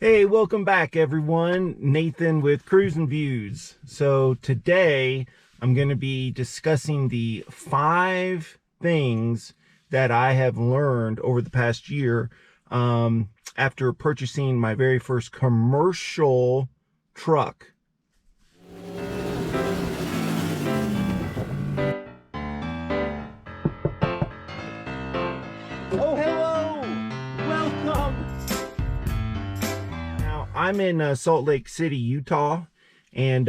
Hey, welcome back everyone. Nathan with Cruising Views. So today I'm going to be discussing the 5 things that I have learned over the past year after purchasing my very first commercial truck. Oh, hello! Welcome! I'm in Salt Lake City, Utah, and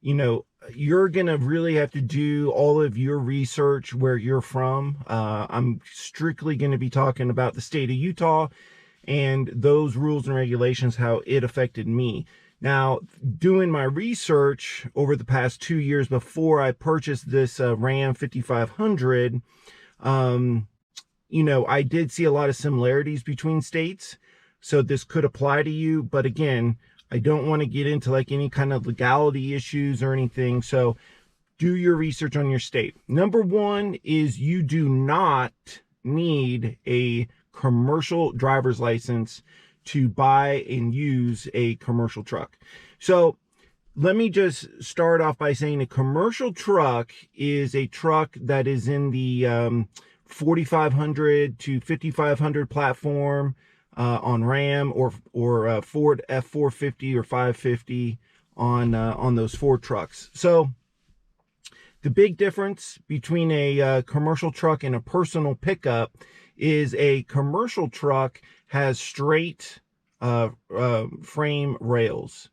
you're gonna really have to do all of your research where you're from. I'm strictly going to be talking about the state of Utah and those rules and regulations, how it affected me. Now, doing my research over the past 2 years before I purchased this Ram 5500, I did see a lot of similarities between states. So this could apply to you, but again, I don't want to get into like any kind of legality issues or anything. So do your research on your state. Number 1 is you do not need a commercial driver's license to buy and use a commercial truck. So let me just start off by saying a commercial truck is a truck that is in the 4,500 to 5,500 platform, on Ram or Ford F450 or 550 on those Ford trucks. So the big difference between a commercial truck and a personal pickup is a commercial truck has straight frame rails.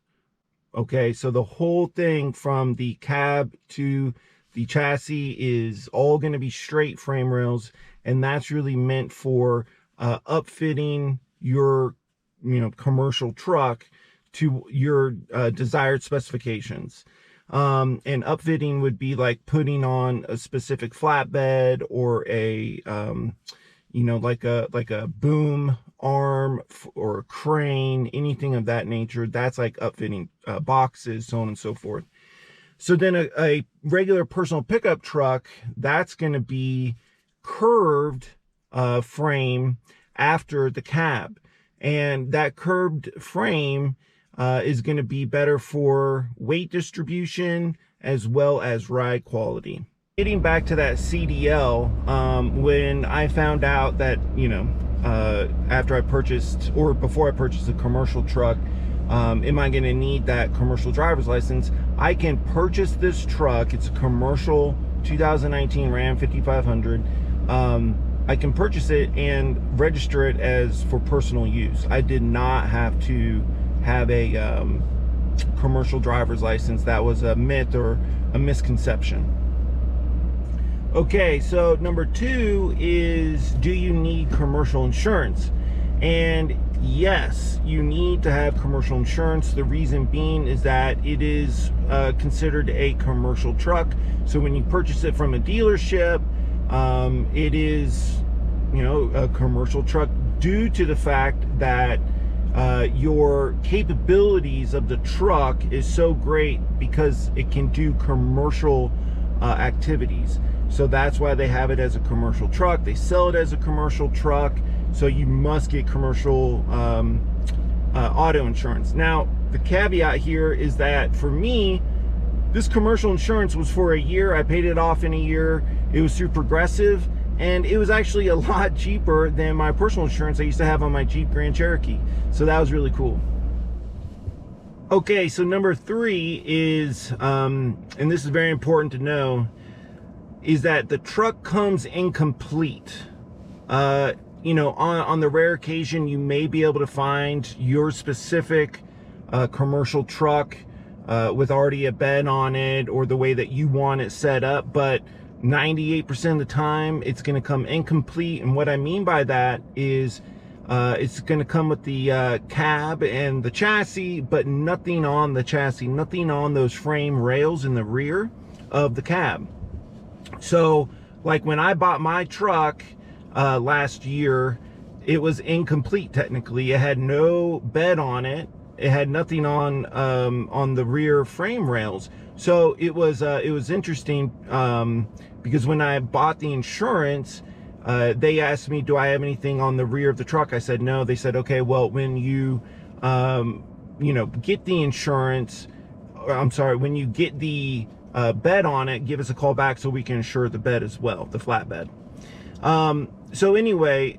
Okay, so the whole thing from the cab to the chassis is all going to be straight frame rails, and that's really meant for upfitting your commercial truck to your desired specifications. And upfitting would be like putting on a specific flatbed or a like a boom arm or a crane, anything of that nature. That's like upfitting, boxes, so on and so forth. So then a regular personal pickup truck, that's going to be curved frame after the cab, and that curved frame is going to be better for weight distribution as well as ride quality. Getting back to that CDL, when I found out that after I purchased, or before I purchased a commercial truck, am I going to need that commercial driver's license? I can purchase this truck. It's a commercial 2019 Ram 5500. I can purchase it and register it as for personal use. I did not have to have a commercial driver's license. That was a myth or a misconception. Okay, so number 2 is, do you need commercial insurance? And yes, you need to have commercial insurance. The reason being is that it is considered a commercial truck. So when you purchase it from a dealership, it is, a commercial truck due to the fact that your capabilities of the truck is so great because it can do commercial activities. So that's why they have it as a commercial truck. They sell it as a commercial truck. So you must get commercial auto insurance. Now, the caveat here is that for me, this commercial insurance was for a year. I paid it off in a year. It was through Progressive, and it was actually a lot cheaper than my personal insurance I used to have on my Jeep Grand Cherokee. So that was really cool. Okay, so number 3 is, and this is very important to know, is that the truck comes incomplete. On the rare occasion, you may be able to find your specific commercial truck with already a bed on it or the way that you want it set up, but 98% of the time it's going to come incomplete. And what I mean by that is it's going to come with the cab and the chassis, but nothing on the chassis, nothing on those frame rails in the rear of the cab. So like when I bought my truck last year, it was incomplete technically. It had no bed on it. It had nothing on the rear frame rails. So it was interesting because when I bought the insurance, they asked me, do I have anything on the rear of the truck? I said no. They said, okay, well, when you you know, get the insurance, I'm sorry, when you get the bed on it, give us a call back so we can insure the bed as well, the flatbed. So anyway,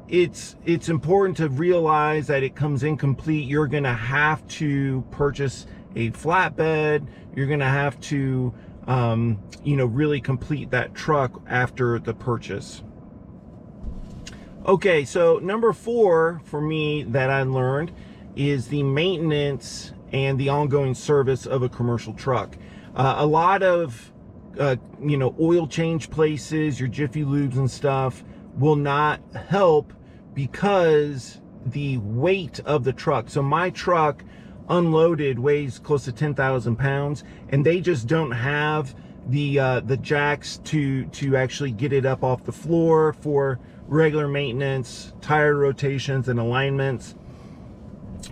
it's important to realize that it comes incomplete. You're going to have to purchase a flatbed. You're going to have to, you know, really complete that truck after the purchase. Okay, so number 4 for me that I learned is the maintenance and the ongoing service of a commercial truck. A lot of, you know, oil change places, your Jiffy Lubes and stuff will not help because the weight of the truck. So my truck unloaded weighs close to 10,000 pounds, and they just don't have the jacks to actually get it up off the floor for regular maintenance, tire rotations and alignments.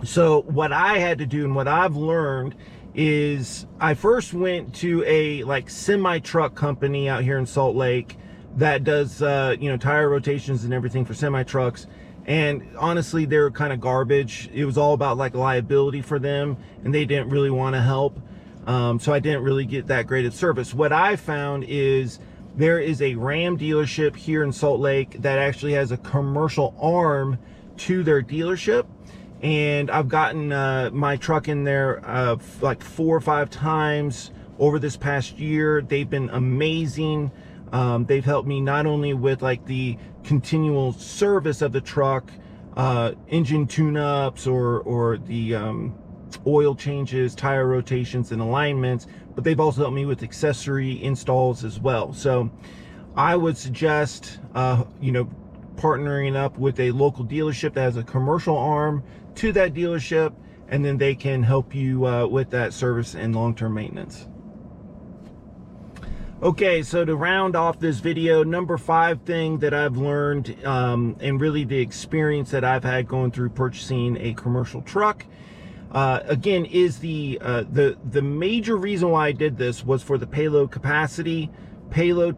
So what I had to do and what I've learned is I first went to a like semi-truck company out here in Salt Lake that does you know, tire rotations and everything for semi-trucks, and honestly they're kind of garbage. It was all about like liability for them, and they didn't really want to help, so I didn't really get that great of service. What I found is there is a Ram dealership here in Salt Lake that actually has a commercial arm to their dealership, and I've gotten my truck in there like 4 or 5 times over this past year. They've been amazing. They've helped me not only with like the continual service of the truck, engine tune-ups or the oil changes, tire rotations and alignments, but they've also helped me with accessory installs as well. So I would suggest you know, partnering up with a local dealership that has a commercial arm to that dealership, and then they can help you with that service and long-term maintenance. Okay, so to round off this video, number 5 thing that I've learned, and really the experience that I've had going through purchasing a commercial truck, again, is the major reason why I did this was for the payload capacity. Payload.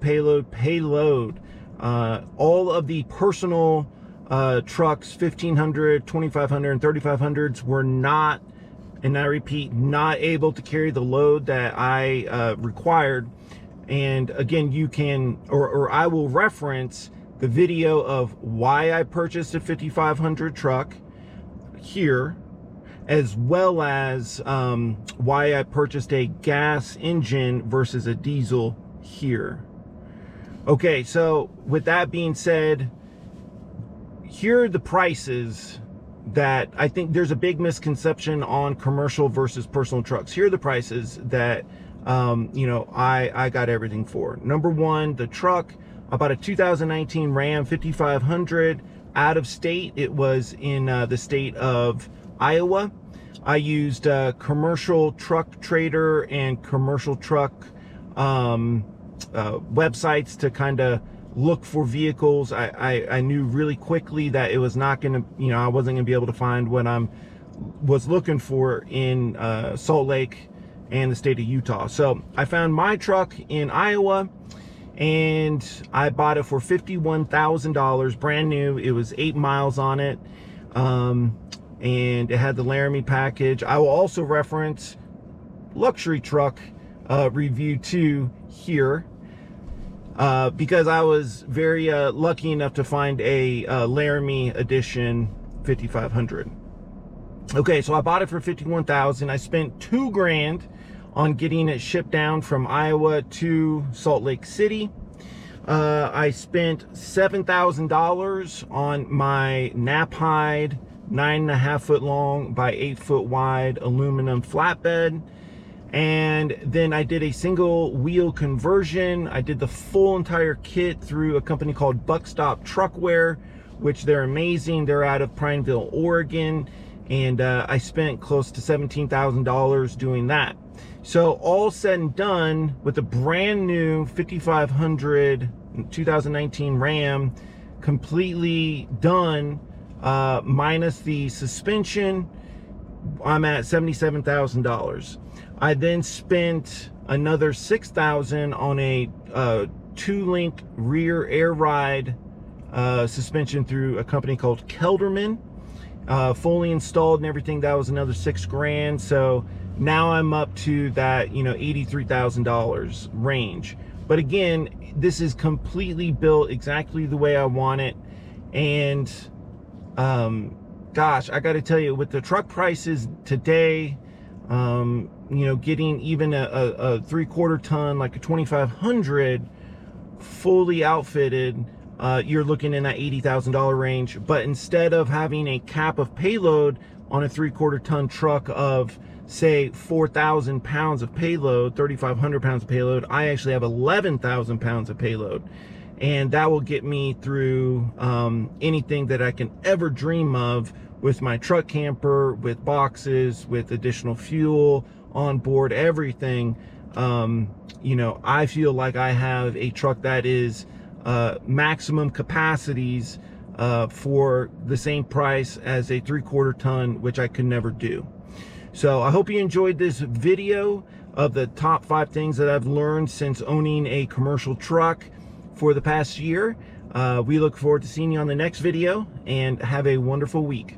All of the personal trucks, 1500, 2500, and 3500s were not, and I repeat, not able to carry the load that I required. And again, you can, or I will reference the video of why I purchased a 5500 truck here, as well as why I purchased a gas engine versus a diesel here. Okay, so with that being said, here are the prices that I think there's a big misconception on commercial versus personal trucks. Here are the prices that you know, I got everything for. Number 1, the truck, about a 2019 Ram 5500 out of state. It was in the state of Iowa. I used Commercial Truck Trader and Commercial Truck websites to kind of look for vehicles. I knew really quickly that it was not going to, you know, I wasn't going to be able to find what I was looking for in Salt Lake and the state of Utah. So I found my truck in Iowa, and I bought it for $51,000, brand new. It was 8 miles on it, and it had the Laramie package. I will also reference luxury truck review 2 here, because I was very lucky enough to find a Laramie edition 5500. Okay, so I bought it for $51,000. I spent $2 grand on getting it shipped down from Iowa to Salt Lake City. I spent $7,000 on my Knapheide 9.5 foot long by 8 foot wide aluminum flatbed. And then I did a single wheel conversion. I did the full entire kit through a company called Buckstop Truckware, which they're amazing. They're out of Prineville, Oregon. And I spent close to $17,000 doing that. So all said and done, with a brand new 5500 2019 Ram, completely done, minus the suspension, I'm at $77,000. I then spent another $6,000 on a 2-link rear air ride suspension through a company called Kelderman. fully installed and everything, that was another $6,000. So now I'm up to that, you know, $83,000 range. But again, this is completely built exactly the way I want it. And gosh, I got to tell you, with the truck prices today, you know, getting even a 3/4 ton, like a 2500 fully outfitted, you're looking in that $80,000 range. But instead of having a cap of payload on a 3/4 ton truck of, say, 4,000 pounds of payload, 3,500 pounds of payload, I actually have 11,000 pounds of payload. And that will get me through anything that I can ever dream of with my truck camper, with boxes, with additional fuel on board, everything. You know, I feel like I have a truck that is maximum capacities for the same price as a 3/4 ton, which I could never do. So I hope you enjoyed this video of the top 5 things that I've learned since owning a commercial truck for the past year. We look forward to seeing you on the next video, and have a wonderful week.